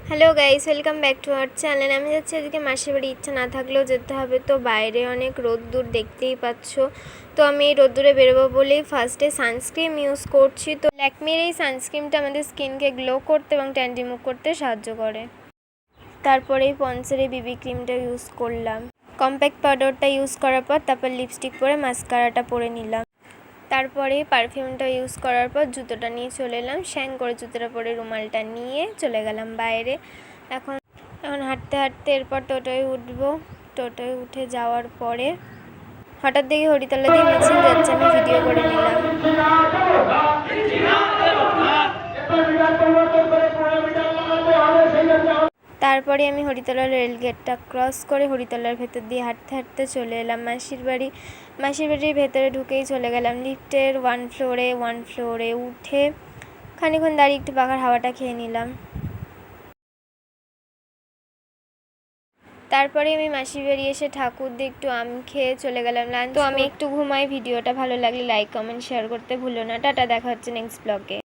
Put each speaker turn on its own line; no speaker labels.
Hello guys, welcome back to our channel. আমি যাচ্ছি আজকে মাসির বাড়ি। ইচ্ছা না থাকলেও যেতে হবে, তো বাইরে অনেক রোদ্দুর দেখতেই পাচ্ছ। তো আমি এই রোদ্দুরে বেরোবো বলেই ফার্স্টে সানস্ক্রিন ইউজ করছি। তো ল্যাকমির এই সানস্ক্রিনটা আমাদের স্কিনকে গ্লো করতে এবং ট্যান রিমুভ করতে সাহায্য করে। তারপরেই পন্সের এই বিবি ক্রিমটা ইউজ করলাম। কম্প্যাক্ট পাউডারটা ইউজ করার পর তারপর লিপস্টিক পরে মাস্কারাটা পরে নিলাম। তারপরে পারফিউমটা ইউজ করার পর জুতোটা নিয়ে চলে এলাম। শ্যাং করে জুতোটা পরে রুমালটা নিয়ে চলে গেলাম বাইরে। এখন হাঁটতে হাঁটতে এরপর টোটোয় উঠবো। টোটোয় উঠে যাওয়ার পরে হঠাৎ দেখি হরিতলা দিয়ে মিছিল যাচ্ছে, আমি ভিডিও করে নিলাম। তারপরে আমি হরিতলার রেলগেটটা ক্রস করে হরিতলার ভেতর দিয়ে হাঁটতে হাঁটতে চলে এলাম মাসির বাড়ি। মাসির বাড়ির ভেতরে ঢুকেই চলে গেলাম লিফটের ওয়ান ফ্লোরে উঠে খানিক্ষণ দাঁড়িয়ে একটু পাখার হাওয়াটা খেয়ে নিলাম। তারপরে আমি মাসির বাড়ি এসে ঠাকুর দিয়ে একটু আম খেয়ে চলে গেলাম লাঞ্চ। তো আমি একটু ঘুমাই। ভিডিওটা ভালো লাগলে লাইক কমেন্ট শেয়ার করতে ভুলো না। টাটা, দেখা হচ্ছে নেক্সট ব্লগে।